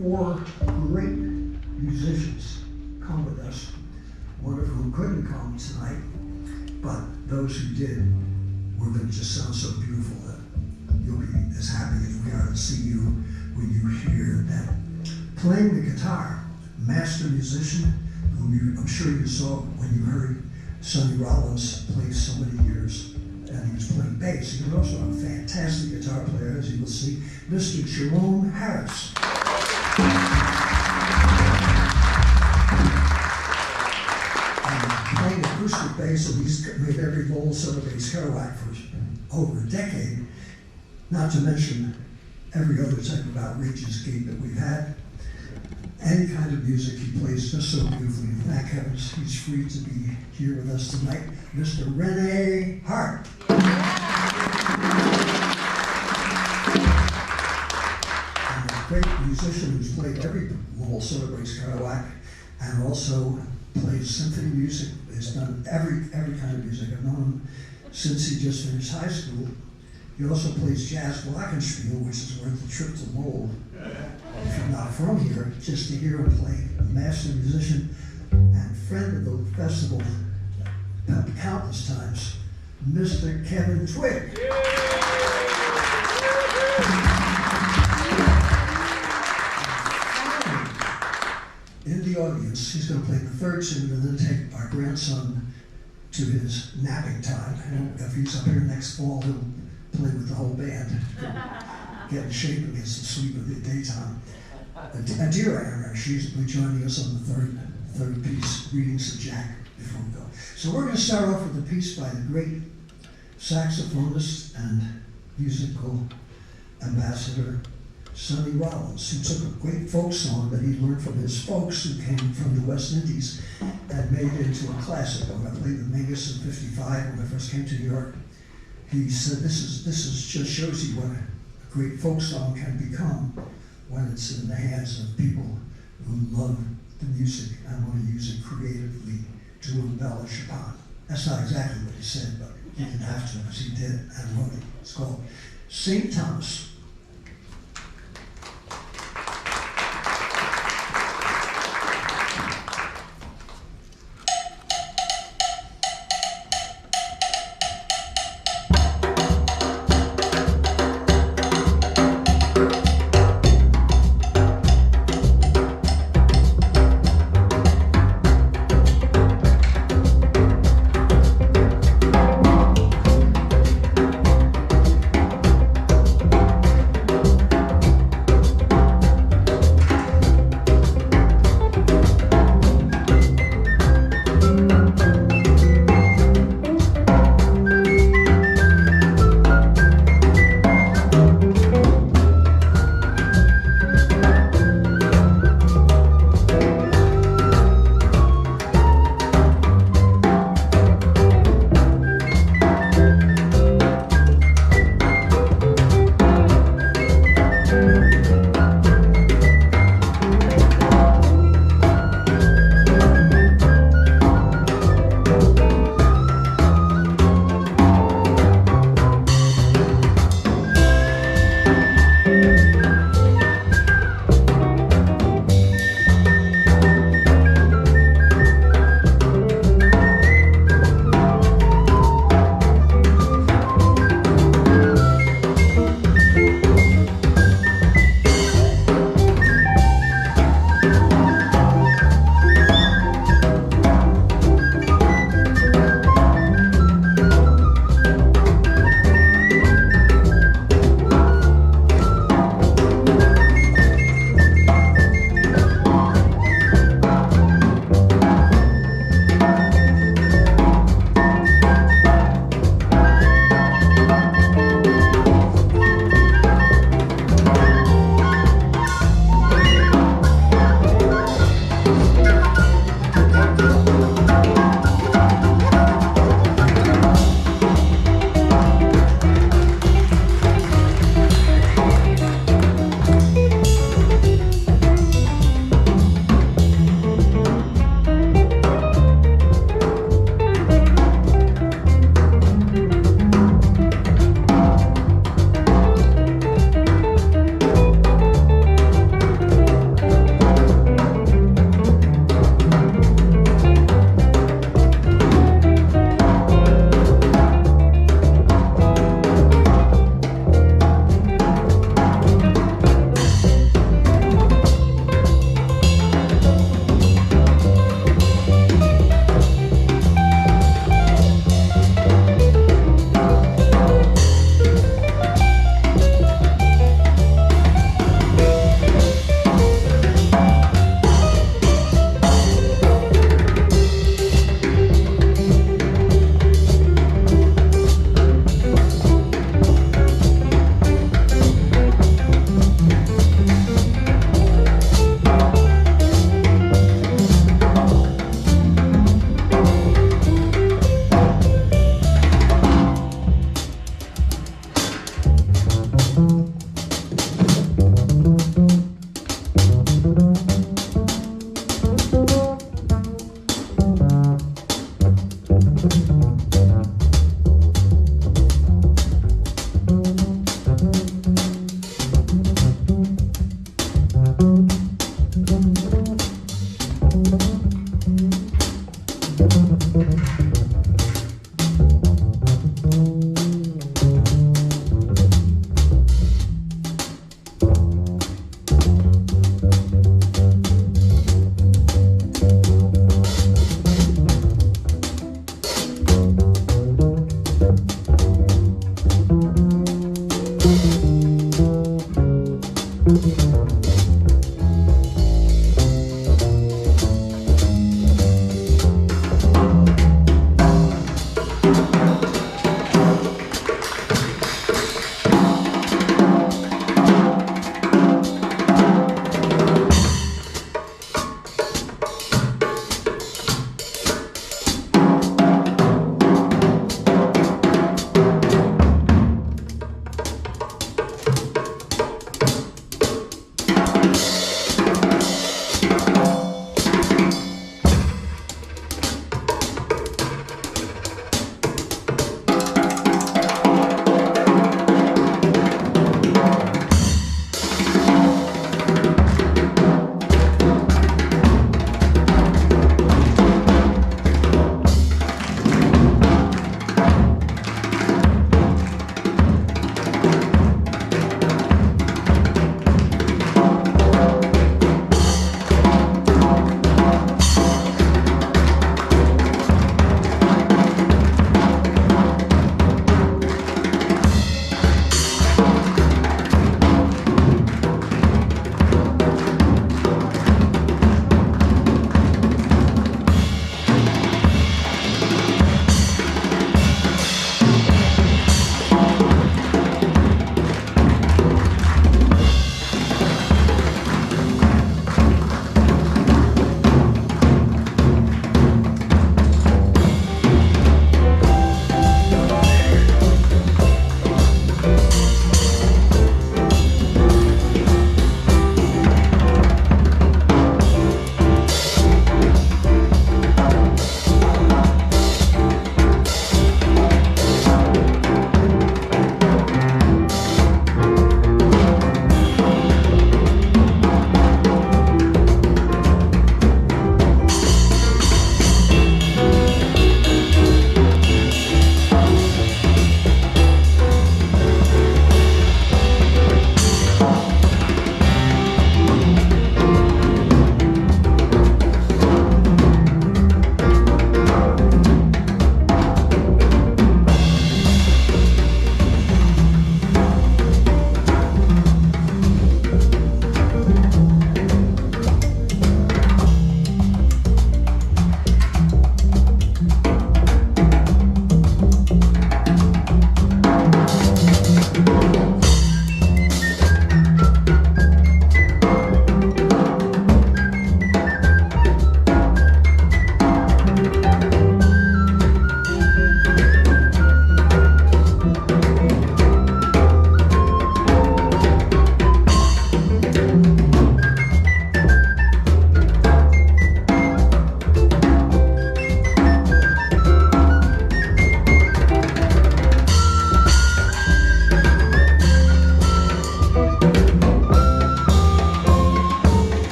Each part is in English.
4 great musicians come with us, one of whom couldn't come tonight, but those who did were going to just sound so beautiful that you'll be as happy as we are to see you when you hear them. Playing the guitar, master musician, whom I'm sure you saw when you heard Sonny Rollins play so many years, and he was playing bass. He was also a fantastic guitar player, as you will see, Mr. Jerome Harris. Playing acoustic bass, and he's made every Lowell Center bass Kerouac for over a decade, not to mention every other type of outrageous gig that we've had. Any kind of music he plays just so beautifully. In fact, he's free to be here with us tonight, Mr. Rene Hart. And a great musician who's played every Lowell Center bass Kerouac, and also plays symphony music. He's done every kind of music. I've known him since he just finished high school. He also plays jazz glockenspiel, which is worth a trip to Lowell. If you're not from here, just to hear him play, a master musician and friend of the festival countless times, Mr. Kevin Twigg. In the audience, he's going to play the third tune and then take our grandson to his napping time. And if he's up here next fall, he'll play with the whole band. Get in shape and get some sleep in the daytime. A dear Amram, she's will be joining us on the third piece, readings of Jack before we go. So we're going to start off with a piece by the great saxophonist and musical ambassador Sonny Rollins, who took a great folk song that he learned from his folks who came from the West Indies and made it into a classic. When I played with Mingus in '55 when I first came to New York, he said, this is just shows you what a great folk song can become when it's in the hands of people who love the music and want to use it creatively to embellish upon. That's not exactly what he said, but he didn't have to, because he did and wrote it. It's called St. Thomas.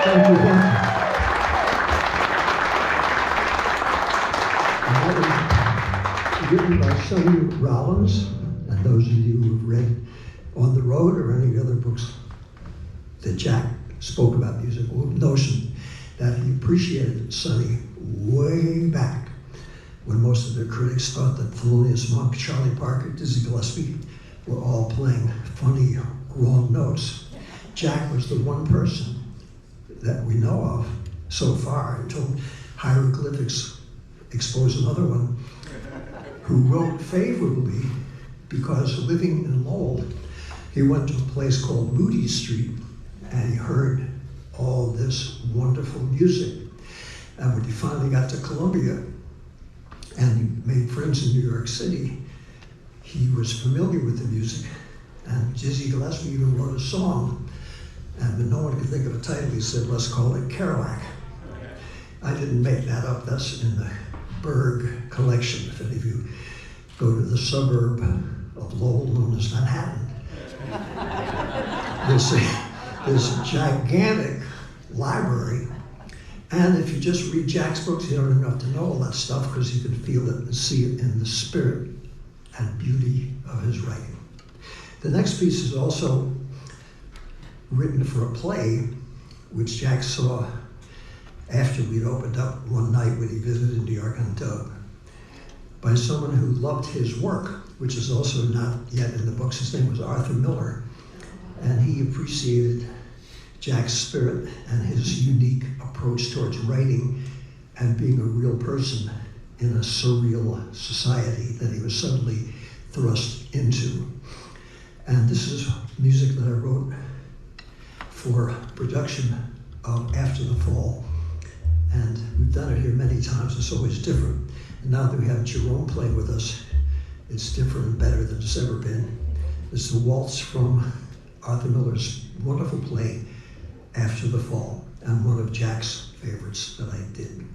Thank you. And that was written by Sonny Rollins, and those of you who have read On the Road or any other books that Jack spoke about music will notion that he appreciated Sonny way back when most of their critics thought that Thelonious Monk, Charlie Parker, Dizzy Gillespie were all playing funny, wrong notes. Jack was the one person that we know of so far, until Hieroglyphics exposed another one, who wrote favorably because living in Lowell, he went to a place called Moody Street and he heard all this wonderful music. And when he finally got to Columbia and he made friends in New York City, he was familiar with the music. And Dizzy Gillespie even wrote a song. And when no one could think of a title, he said, let's call it Kerouac. I didn't make that up. That's in the Berg collection. If any of you go to the suburb of Lowell known as Manhattan, there's a gigantic library. And if you just read Jack's books, you don't even have to know all that stuff because you can feel it and see it in the spirit and beauty of his writing. The next piece is also written for a play, which Jack saw after we'd opened up one night when he visited New York on Dub, by someone who loved his work, which is also not yet in the books. His name was Arthur Miller, and he appreciated Jack's spirit and his unique approach towards writing and being a real person in a surreal society that he was suddenly thrust into. And this is music that I wrote for production of After the Fall. And we've done it here many times, it's always different. And now that we have Jerome playing with us, it's different and better than it's ever been. It's the waltz from Arthur Miller's wonderful play, After the Fall, and one of Jack's favorites that I did.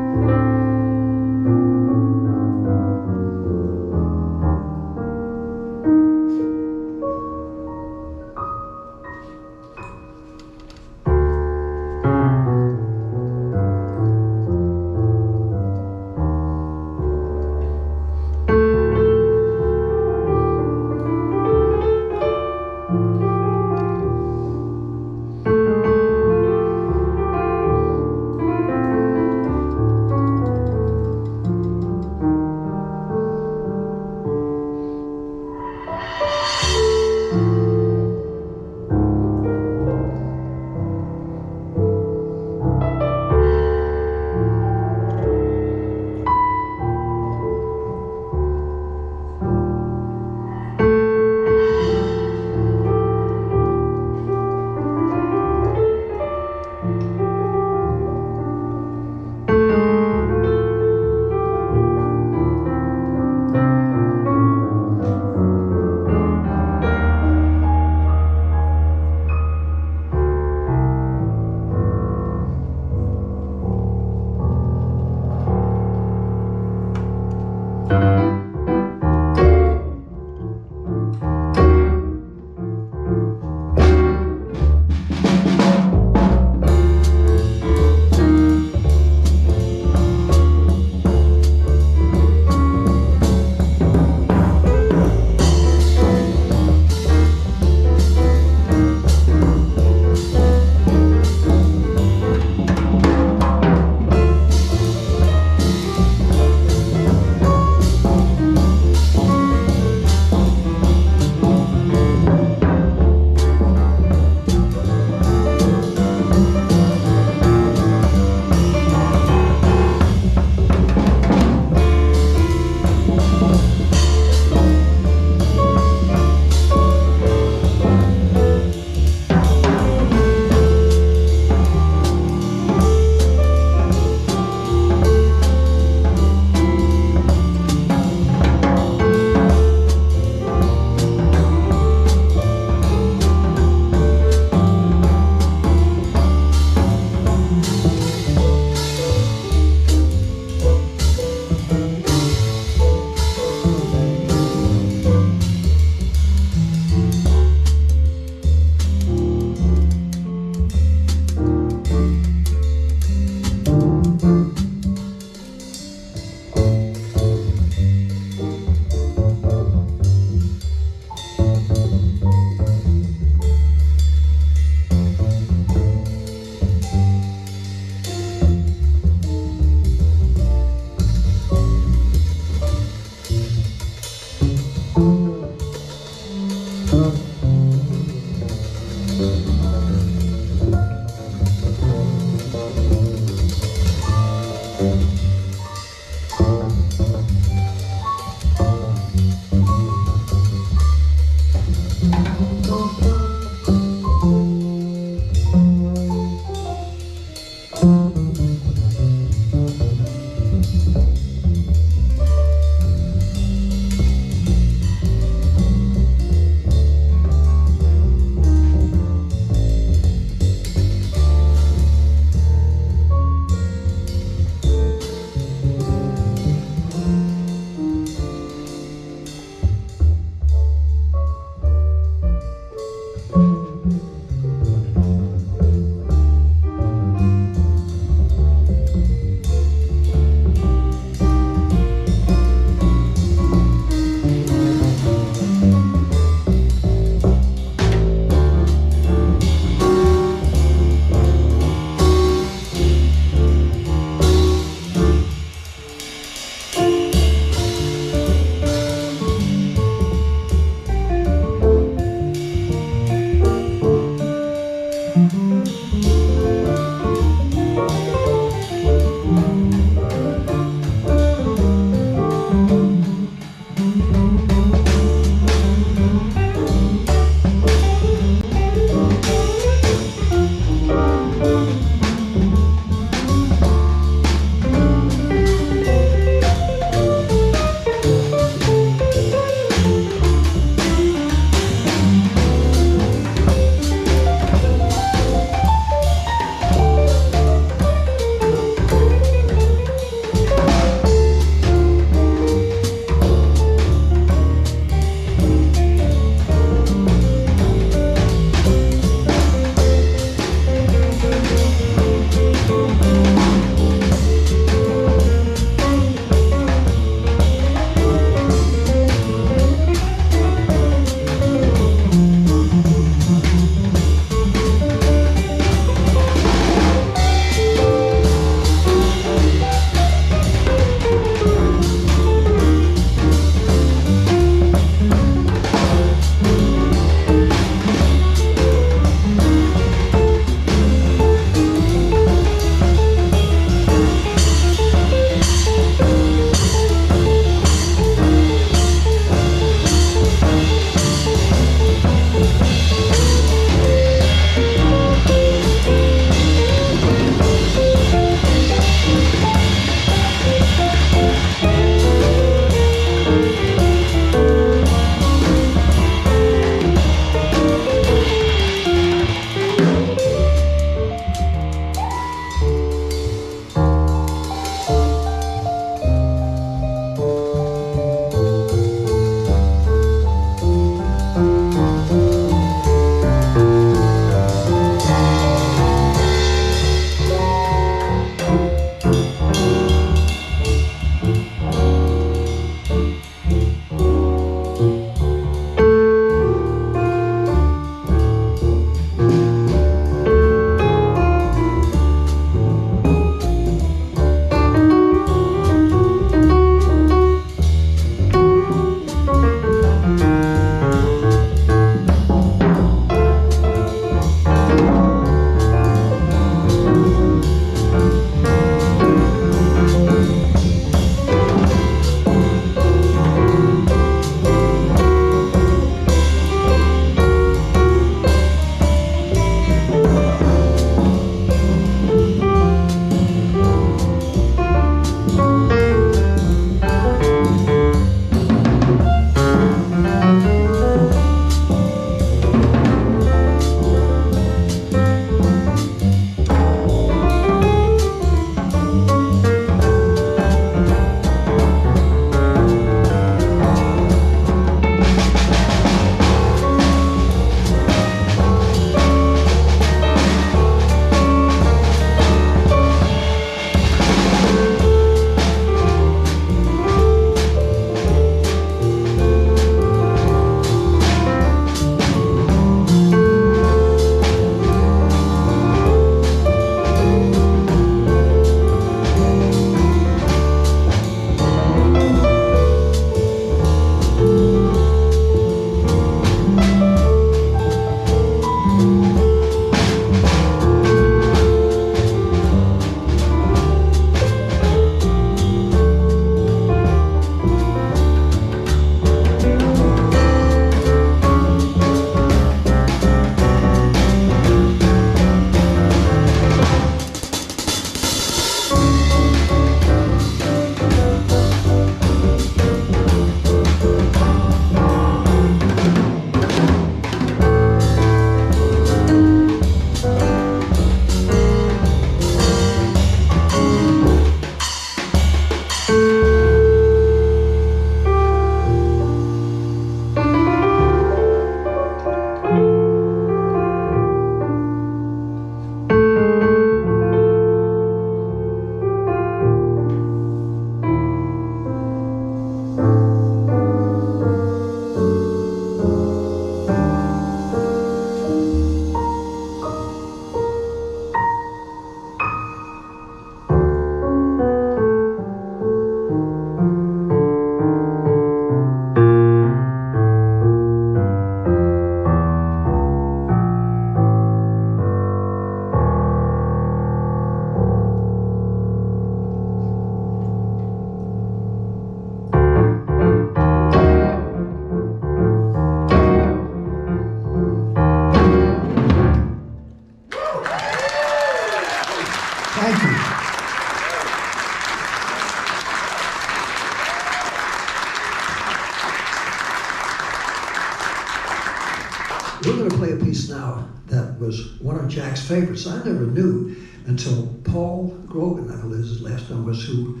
was one of Jack's favorites. I never knew until Paul Grogan, I believe his last name was, who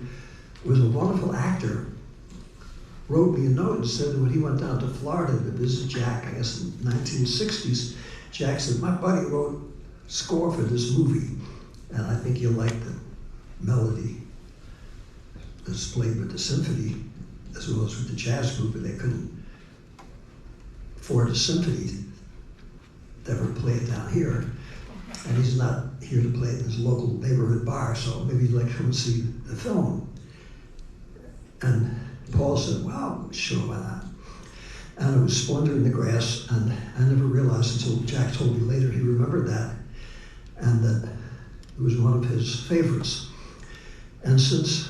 was a wonderful actor, wrote me a note and said that when he went down to Florida to visit Jack, I guess in the 1960s, Jack said, my buddy wrote score for this movie, and I think you'll like the melody that's played with the symphony as well as with the jazz group, and they couldn't afford a symphony to ever play it down here. And he's not here to play it in his local neighborhood bar, so maybe you'd like to come and see the film. And Paul said, well, sure, why not? And it was Splendor in the Grass, and I never realized until Jack told me later he remembered that, and that it was one of his favorites. And since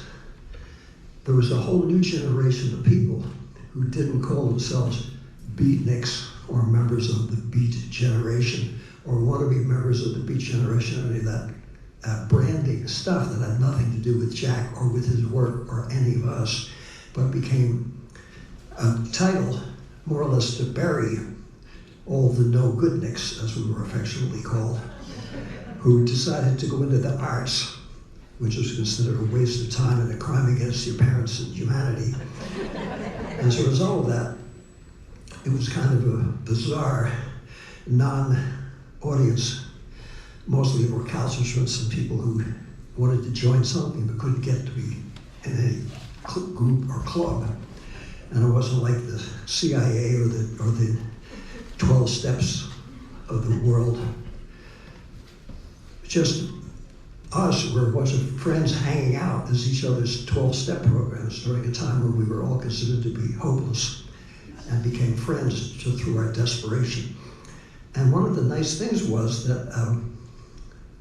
there was a whole new generation of people who didn't call themselves beatniks or members of the beat generation or wannabe members of the beat generation or any of that branding stuff that had nothing to do with Jack or with his work or any of us, but became a title more or less to bury all the no-goodniks, as we were affectionately called, who decided to go into the arts, which was considered a waste of time and a crime against your parents and humanity. As a result of that, it was kind of a bizarre, non-audience, mostly recalcitrants and people who wanted to join something but couldn't get to be in any group or club. And it wasn't like the CIA or the 12 steps of the world. Just us were a bunch of friends hanging out as each other's 12-step programs during a time when we were all considered to be hopeless and became friends through our desperation. And one of the nice things was that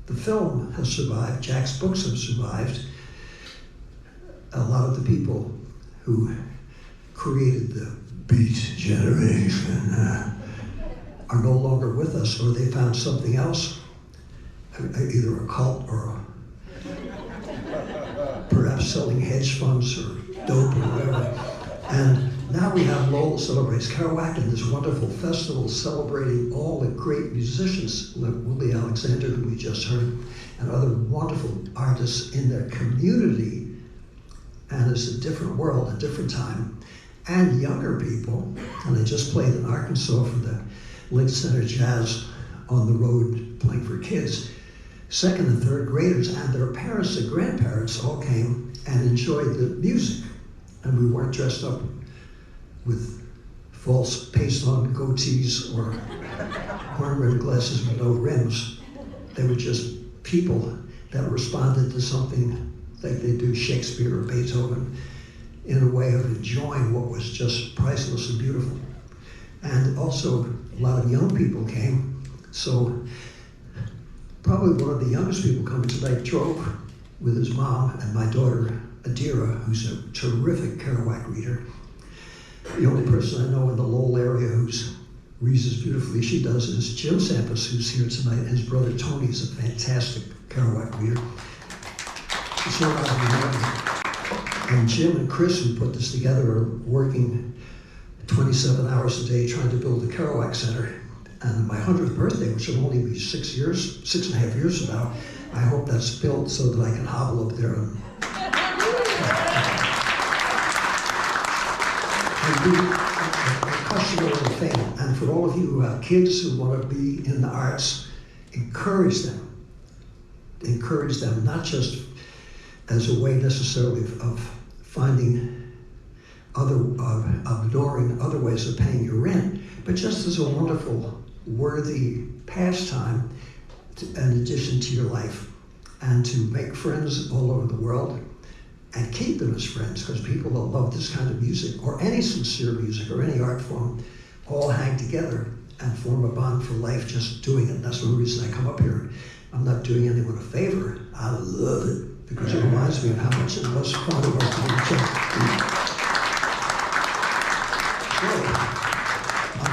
the film has survived, Jack's books have survived. A lot of the people who created the beat generation are no longer with us, or they found something else, either a cult or perhaps selling hedge funds or dope or whatever. And now we have Lowell Celebrates Kerouac and this wonderful festival celebrating all the great musicians, like Willie Alexander, who we just heard, and other wonderful artists in their community. And it's a different world, a different time. And younger people, and they just played in Arkansas for the Link Center Jazz on the road playing for kids. Second and third graders and their parents and grandparents all came and enjoyed the music. And we weren't dressed up with false paste-on goatees or horn-rimmed glasses with no rims. They were just people that responded to something like they do Shakespeare or Beethoven in a way of enjoying what was just priceless and beautiful. And also a lot of young people came. So probably one of the youngest people coming tonight drove with his mom and my daughter, Adira, who's a terrific Kerouac reader. The only person I know in the Lowell area who's reads as beautifully as she does is Jim Sampras, who's here tonight. His brother Tony is a fantastic Kerouac reader. And Jim and Chris, who put this together, are working 27 hours a day trying to build the Kerouac Center. And my 100th birthday, which will only be 6.5 years from now, I hope that's built so that I can hobble up there and be a customer of the fame. And for all of you who have kids who want to be in the arts, encourage them. Encourage them, not just as a way necessarily of finding of ignoring other ways of paying your rent, but just as a wonderful, worthy pastime in addition to your life, and to make friends all over the world and keep them as friends, because people that love this kind of music or any sincere music or any art form all hang together and form a bond for life just doing it. And that's the reason I come up here. I'm not doing anyone a favor. I love it because it reminds me of how much it was fun of us to do each other.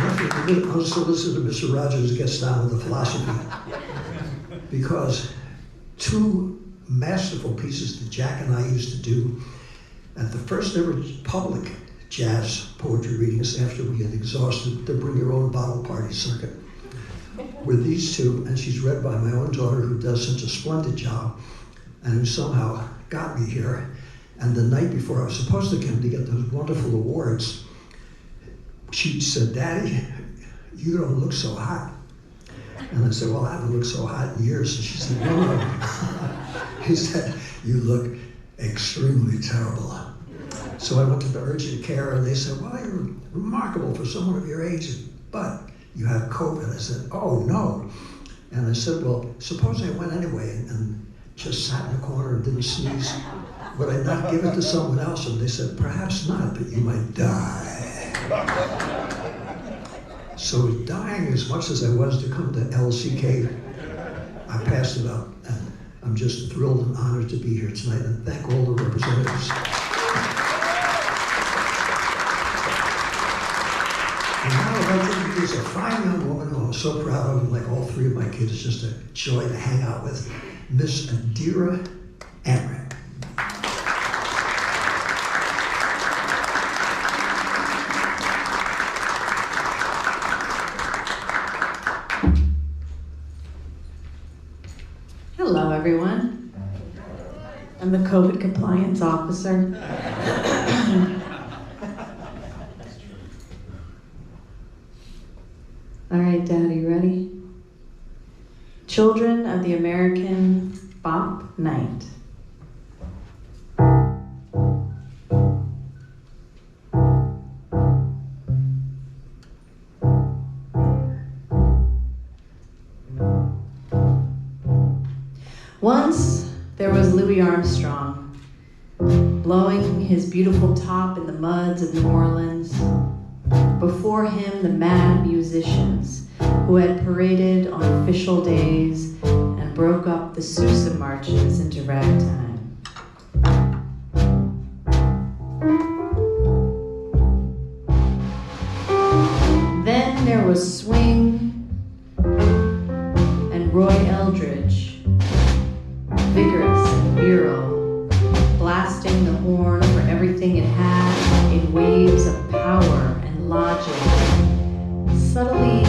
I'm unsolicited Mr. Rogers gets down with the philosophy, because two masterful pieces that Jack and I used to do at the first ever public jazz poetry readings after we had exhausted the bring your own bottle party circuit with these two, and she's read by my own daughter who does such a splendid job and who somehow got me here. And the night before I was supposed to come to get those wonderful awards, she said, "Daddy, you don't look so hot." And I said, "Well, I haven't looked so hot in years." And she said, "No." He said, "You look extremely terrible." So I went to the urgent care and they said, "Well, you're remarkable for someone of your age, but you have COVID." I said, "Oh, no." And I said, "Well, suppose I went anyway and just sat in a corner and didn't sneeze. Would I not give it to someone else?" And they said, "Perhaps not, but you might die." So dying as much as I was to come to LCK, I passed it up. And I'm just thrilled and honored to be here tonight, and thank all the representatives. And now I'd like to introduce a fine young woman who I'm so proud of, and like all three of my kids, it's just a joy to hang out with, Miss Adira Amram. Hello, everyone. I'm the COVID compliance officer. All right, Dad, are you ready? Children of the American Bop Night. Once there was Louis Armstrong, blowing his beautiful top in the muds of New Orleans. Before him, the mad musicians who had paraded on official days and broke up the Sousa marches into ragtime. Then there was swing and Roy Eldridge, vigorous and virile, blasting the horn for everything it had in waves of power and logic, subtly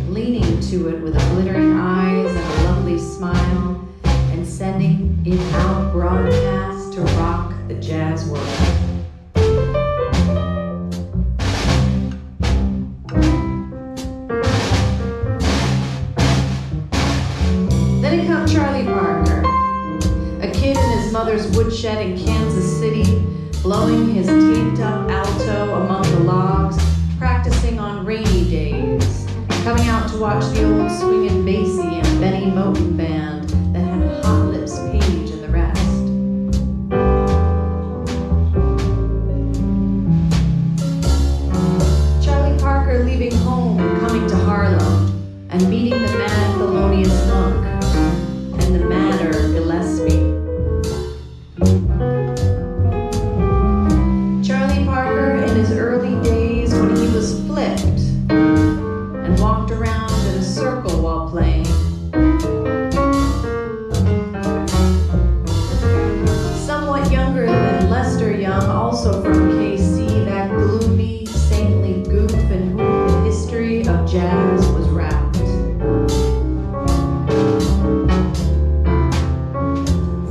leaning to it with a glittering eyes and a lovely smile, and sending it out broadcast to rock the jazz world. Then it comes Charlie Parker, a kid in his mother's woodshed in Kansas City, blowing his taped up alto among the logs, practicing on rainy days, coming out to watch the old swingin' Basie and Benny Moten band that had Hot Lips Page and the rest. Charlie Parker leaving home and coming to Harlem and meeting the mad Thelonious Monk and the madder Gillespie. Charlie Parker in his early days when he was flipped and walked around in a circle while playing. Somewhat younger than Lester Young, also from KC, that gloomy, saintly goof in whom the history of jazz was wrapped.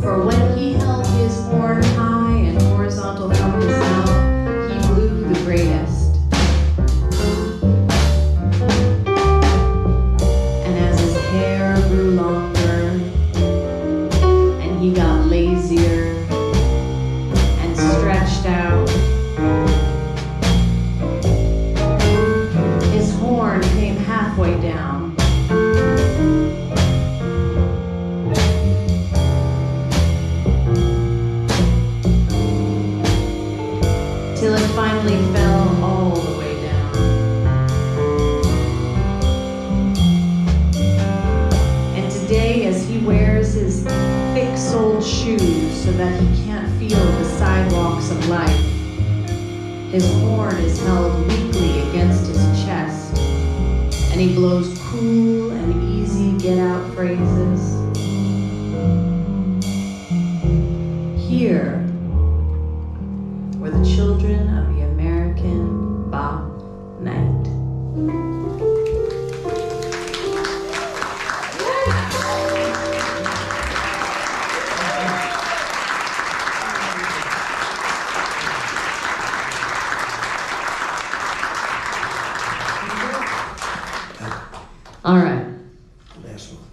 For when he held his horn high and horizontal from his mouth, he blew the greatest. And as his hair grew longer, and he got lazier and stretched out, his horn came halfway down. Till it finally fell all the way down. And today, as he wears his thick-soled shoes so that he can't feel the sidewalks of life, his horn is held weakly against his chest, and he blows cool and easy get-out phrases. Here were the children of the American Bop Night.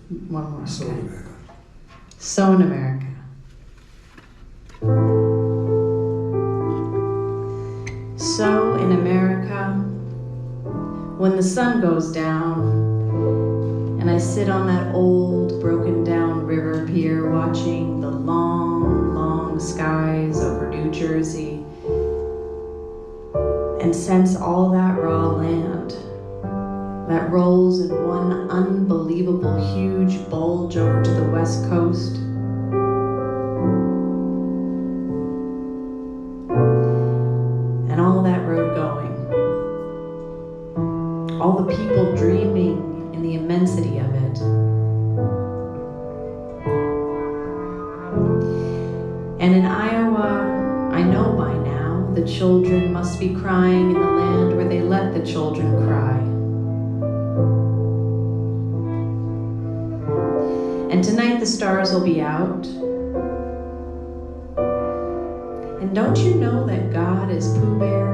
One more. So Okay. America. So in America. So in America, when the sun goes down, and I sit on that old broken down river pier watching the long, long skies over New Jersey, and sense all that raw land that rolls in one unbelievable huge bulge over to the west coast. And all that road going. All the people dreaming in the immensity of it. And in Iowa, I know by now, the children must be crying in the land where they let the children cry. And tonight the stars will be out. And don't you know that God is Pooh Bear?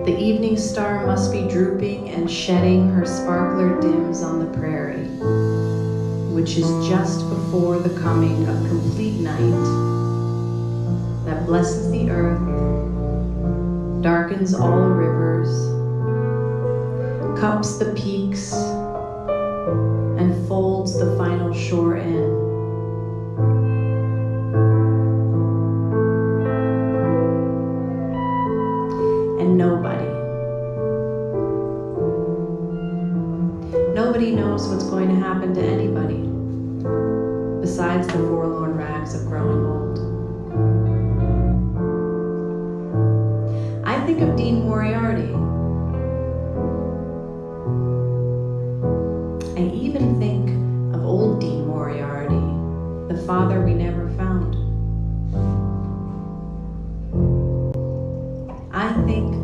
The evening star must be drooping and shedding her sparkler dims on the prairie, which is just before the coming of complete night that blesses the earth, darkens all rivers, cups the peaks, and folds the final shore in. And nobody knows what's going to happen to anybody besides the forlorn rags of growing old. I think of Dean Moriarty. I even think of old Dean Moriarty, the father we never found. I think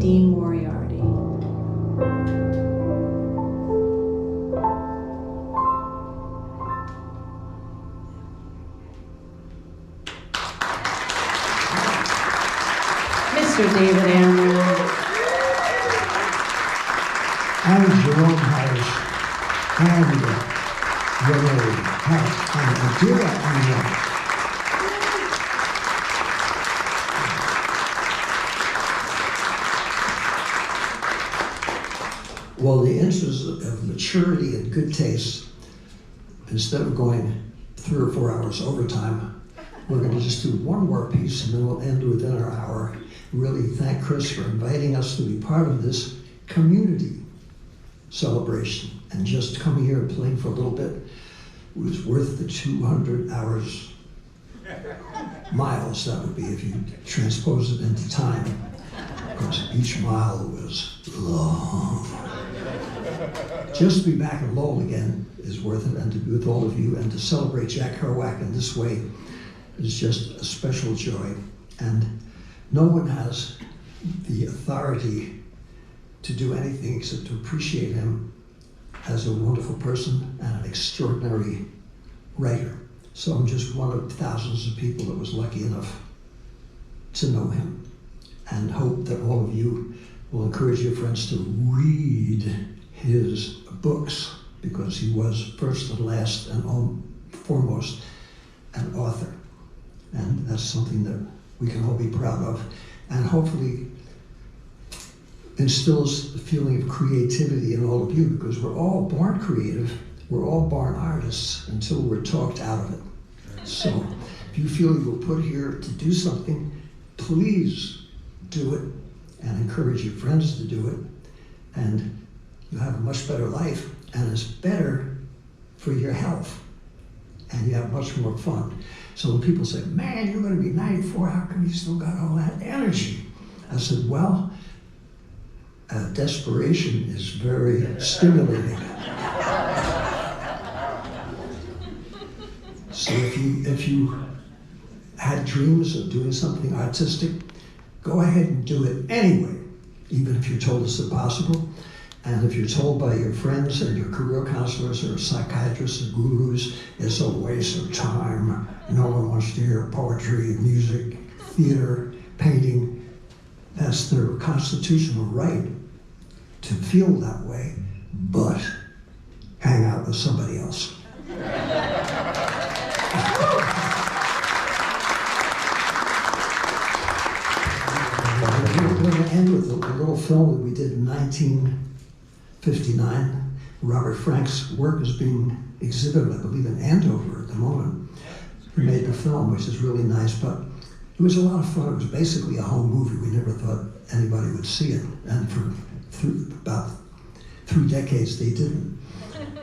Dean Moriarty. Mr. David Amram. And Jerome Harris. And Renee House. And Adira Amram. Well, the interest of maturity and good taste, instead of going 3 or 4 hours overtime, we're going to just do one more piece and then we'll end within our hour. Really thank Chris for inviting us to be part of this community celebration. And just coming here and playing for a little bit was worth the 200 hours, miles that would be if you transpose it into time. Because each mile was long. Just to be back in Lowell again is worth it, and to be with all of you, and to celebrate Jack Kerouac in this way is just a special joy. And no one has the authority to do anything except to appreciate him as a wonderful person and an extraordinary writer. So I'm just one of thousands of people that was lucky enough to know him, and hope that all of you will encourage your friends to read his books, because he was first and last and foremost an author. And that's something that we can all be proud of, and hopefully instills the feeling of creativity in all of you, because we're all born creative, we're all born artists until we're talked out of it. So if you feel you were put here to do something, please do it, and encourage your friends to do it, and you'll have a much better life, and it's better for your health, and you have much more fun. So when people say, man, you're going to be 94, how come you still got all that energy? I said, well, desperation is very stimulating. So if you had dreams of doing something artistic, go ahead and do it anyway, even if you're told it's impossible. And if you're told by your friends and your career counselors or psychiatrists or gurus, it's a waste of time, no one wants to hear poetry, music, theater, painting, that's their constitutional right. to feel that way, but hang out with somebody else. We're going to end with a little film that we did in 1959. Robert Frank's work is being exhibited, I believe, in Andover at the moment. We made the film, which is really nice, but it was a lot of fun. It was basically a home movie. We never thought anybody would see it, and for about 3 decades they didn't.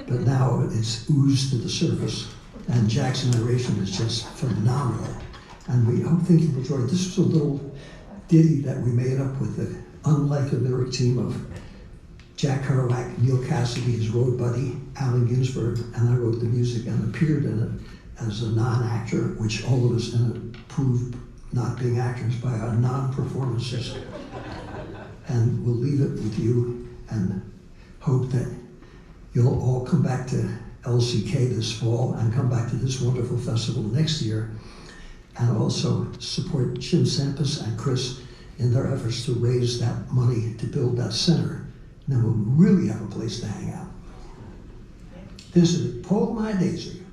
But now it's oozed to the surface, and Jack's narration is just phenomenal. And we think you'll enjoy it. This was a little ditty that we made up with the unlikely lyric team of Jack Kerouac, Neil Cassidy, his road buddy, Allen Ginsberg, and I wrote the music and appeared in it as a non-actor, which all of us in it proved not being actors by our non-performances. And we'll leave it with you and hope that you'll all come back to LCK this fall and come back to this wonderful festival next year, and also support Jim Sampis and Chris in their efforts to raise that money to build that center. And then we'll really have a place to hang out. This is Pull My Daisy.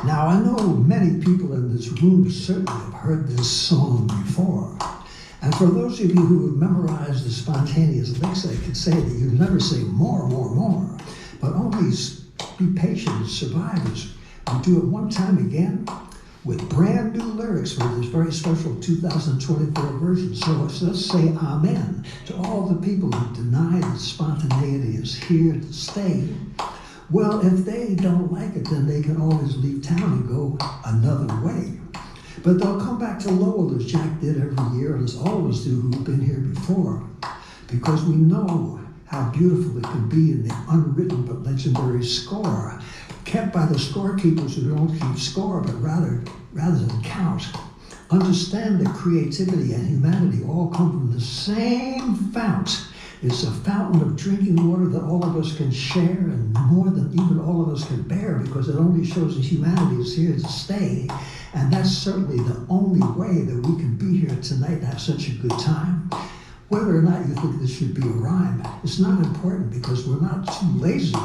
Now, I know many people in this room certainly have heard this song before. And for those of you who have memorized the spontaneous licks, I could say that you never say more, more, more. But always be patient as survivors. We do it one time again with brand new lyrics for this very special 2024 version. So let's say amen to all the people who deny that spontaneity is here to stay. Well, if they don't like it, then they can always leave town and go another way. But they'll come back to Lowell as Jack did every year, and as always do who've been here before, because we know how beautiful it can be in the unwritten but legendary score, kept by the scorekeepers who don't keep score, but rather than count. Understand that creativity and humanity all come from the same fount. It's a fountain of drinking water that all of us can share, and more than even all of us can bear, because it only shows that humanity is here to stay. And that's certainly the only way that we can be here tonight and have such a good time. Whether or not you think this should be a rhyme, it's not important, because we're not too lazy,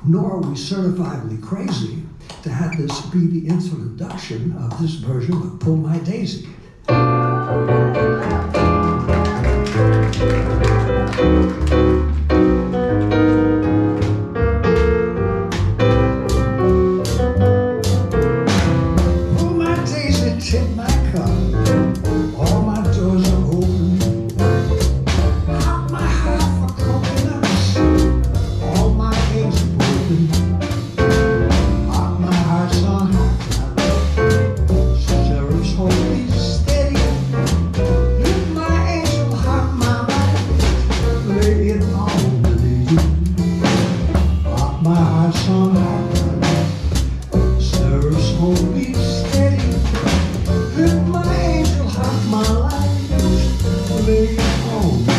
nor are we certifiably crazy to have this be the introduction of this version of Pull My Daisy. Pull my daisy, tip my cup, all my doors are open. Hop my heart for coconuts, all my eggs are broken. Hop my heart's on high clouds, sheriff's hold me steady. Lift my angel, hop my life, lay it on the lady. Hop my heart's on high clouds, sheriff's hold me steady. Lift my angel, hop my life, lay it on the lady.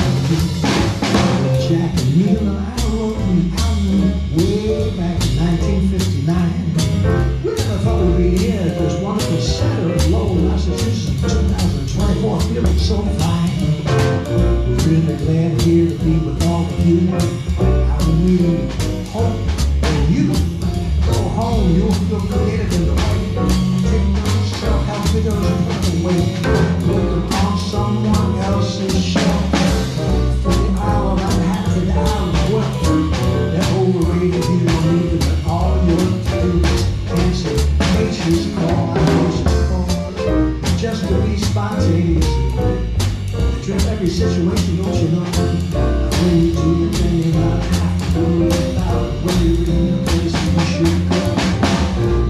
Jack and Neil and I wrote the album way back in 1959. We never thought we'd be here at this wonderful center of Lowell, Massachusetts in 2024, feeling so fine. We're really glad here to be with all of you. How we really hope that you go home, you'll feel creative in the way. Take those self-help videos and put them away. Look upon someone else's shelf. From the Isle of Manhattan to the Isle of Wight, that overrated you don't need it, but all your dudes answer nature's call. I know just to be spontaneous. Trip every situation, don't you know? When you do it, then you're not have to worry about it. When you're in the place you should go,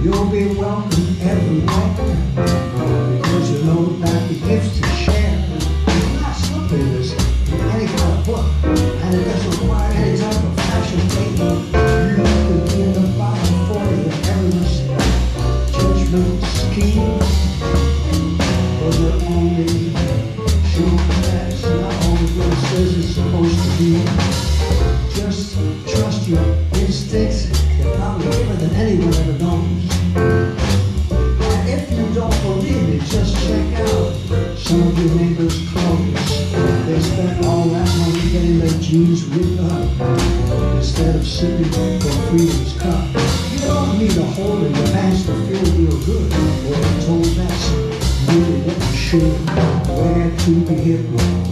you'll be welcome everywhere, because you know that the gifts to share is not something that's in any kind of book, and it doesn't require any type of fashion statement. You could be in the bottom 40 of everyone's judgment scheme, but you're only sure that's not always what it says it's supposed to be. Just trust your instincts. They're probably better than anyone ever knows. And if you don't have spent all that money getting their jeans ripped up instead of sipping from freedom's cup. You don't need a hole in your pants to feel real good. We're told that's really what you should wear to be hip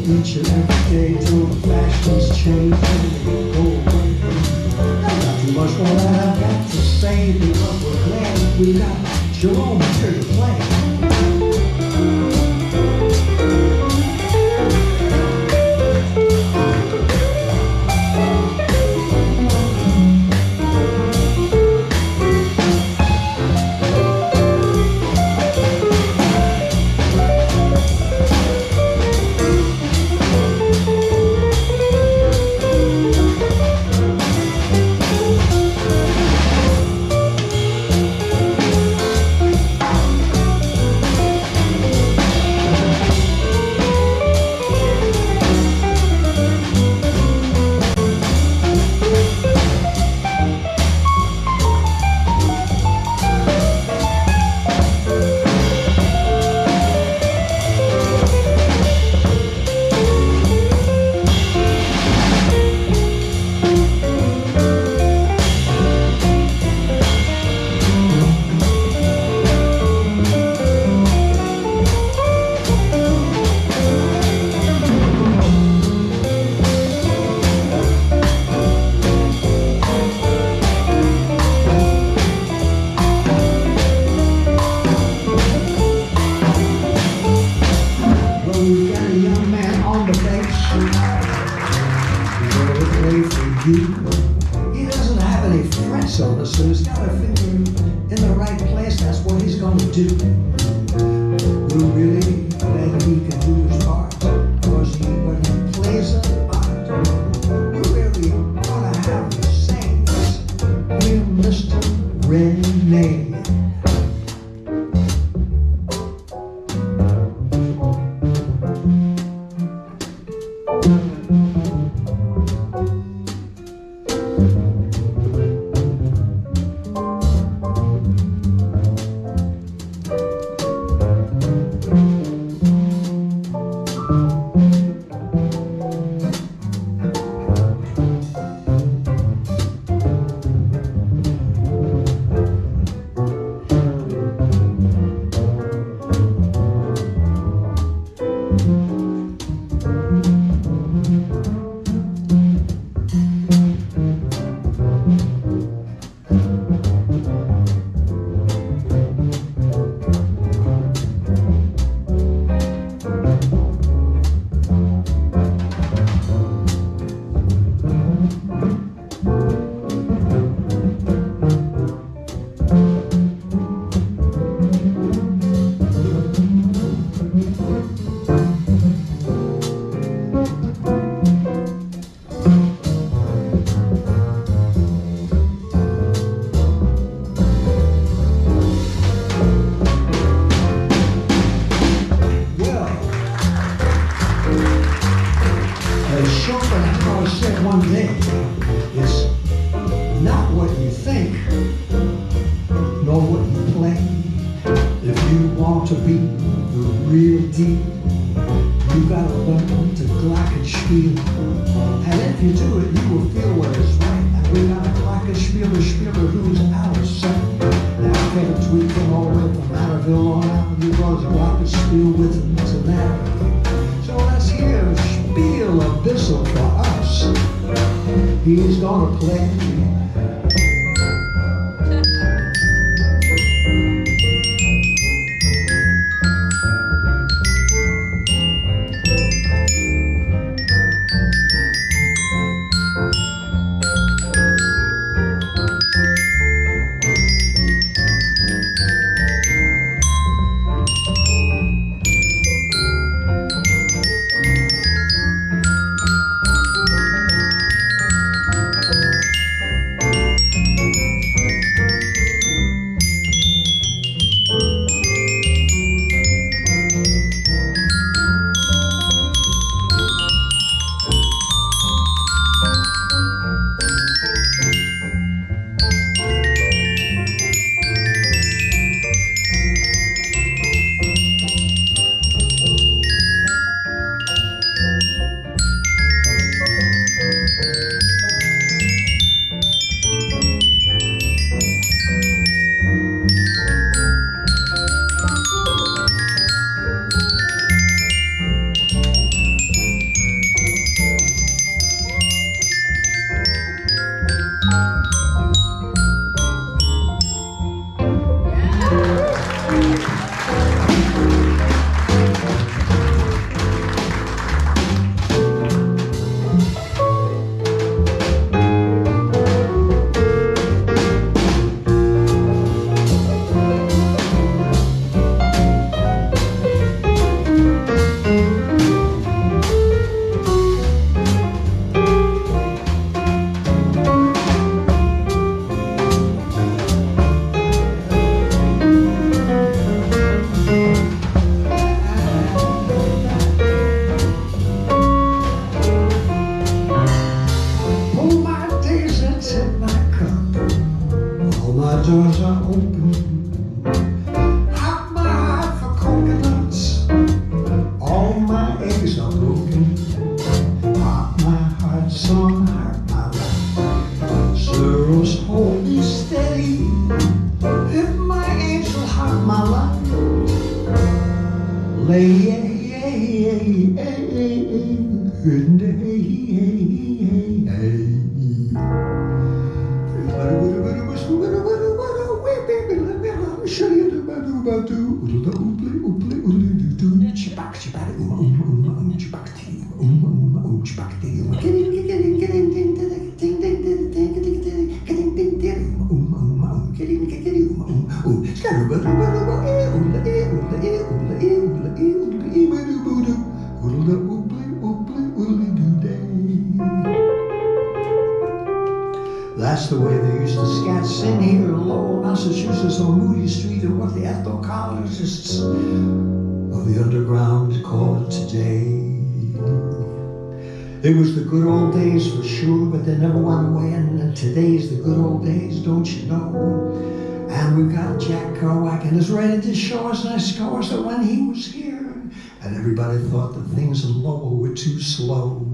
each and every day till the fashions change and they go away. There's not too much more that I've got to say because we're glad we got Jerome here to play. He doesn't have any friends on us, so he's got to finger in the right place. That's what he's going to do. We're really glad he can do his part, because when he plays a part, we're really going to have the same as real Mr. Renee. Schopenhauer said one day, it's not what you think, nor what you play. If you want to be the real deal, you gotta learn to glockenspiel. And if you do it, you will feel what is right. And we got a glockenspieler who's out of sight. Now Kevin Twigg came all the way from Manorville on out. He brought his glockenspiel with him to that. So let's hear a spiel of Bissell for us. He's gonna play. That's the way they used to scat sing here in Lowell, Massachusetts on Moody Street, and what the ethnocologists of the underground call it today. It was the good old days for sure, but they never went away, and today's the good old days, don't you know? And we've got Jack Kerouac, and is ready to show us nice scores that when he was here, and everybody thought that things in Lowell were too slow.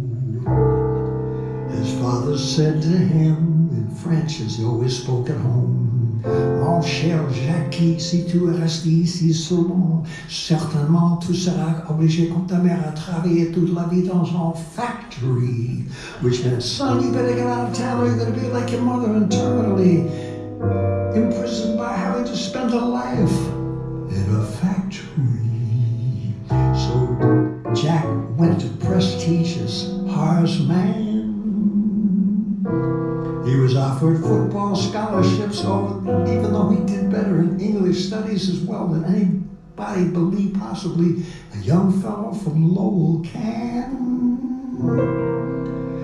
His father said to him, in French, as he always spoke at home, Mon cher Jackie, si tu es resté ici seulement, certainement tu seras obligé comme ta mère à travailler toute la vie dans un factory. Which meant, son, you better get out of town or you're going to be like your mother and terminally imprisoned by having to spend a life in a factory. So Jack went to prestigious Harsman. He was offered football scholarships, even though he did better in English studies as well than anybody believed possibly a young fellow from Lowell can.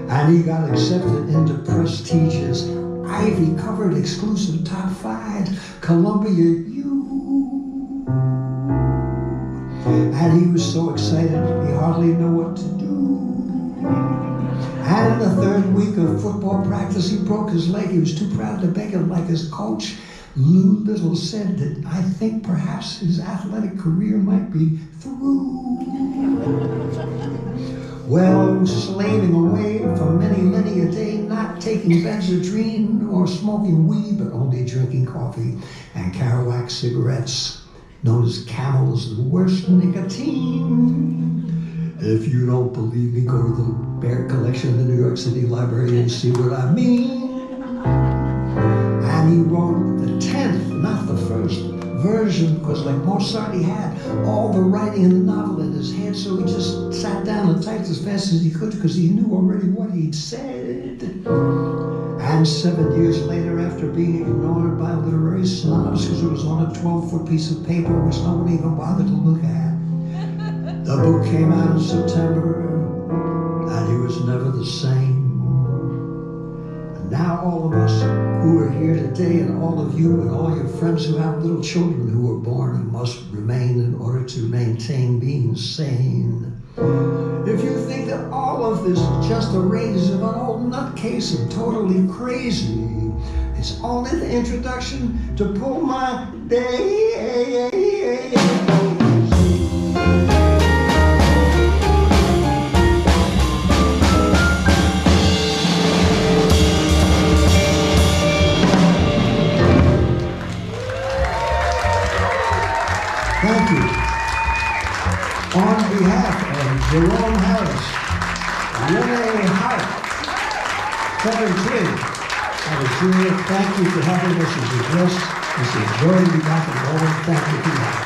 And he got accepted into prestigious, ivy-covered, exclusive top 5 Columbia U. And he was so excited he hardly knew what to do. And in the 3rd week of football practice, he broke his leg. He was too proud to beg him, like his coach, Lou Little, said that I think perhaps his athletic career might be through. Well, slaving away for many, many a day, not taking Benzedrine or smoking weed, but only drinking coffee and Kerouac cigarettes, known as Camels, the worst nicotine. If you don't believe me, go to the Bear Collection in the New York City Library and see what I mean. And he wrote the 10th, not the 1st version, because like Mozart, he had all the writing in the novel in his head, so he just sat down and typed as fast as he could because he knew already what he'd said. And 7 years later, after being ignored by literary snobs because it was on a 12-foot piece of paper which no one even bothered to look at, the book came out in September, and he was never the same. And now all of us who are here today, and all of you and all your friends who have little children who were born and must remain in order to maintain being sane. If you think that all of this is just a raise of an old nutcase and totally crazy, it's only the introduction to Pull My Day. Thank you. On behalf of Jerome Harris, Renee Hart, Kevin Twigg, and Julia, thank you for having us as your guests. It's a joy to be back in Lowell. Thank you for that.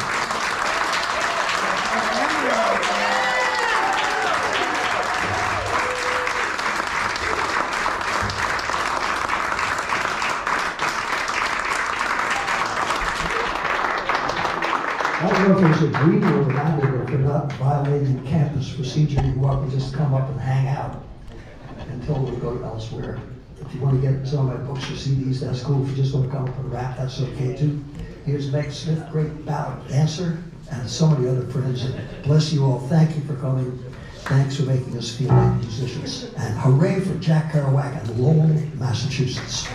I don't know if there's a green room around it, or if you're not violating campus procedure, you're welcome to just come up and hang out until we go elsewhere. If you want to get some of my books or CDs, that's cool. If you just want to come up and rap, that's okay too. Here's Meg Smith, great ballad dancer, and so many other friends. Bless you all. Thank you for coming. Thanks for making us feel like musicians. And hooray for Jack Kerouac and Lowell, Massachusetts.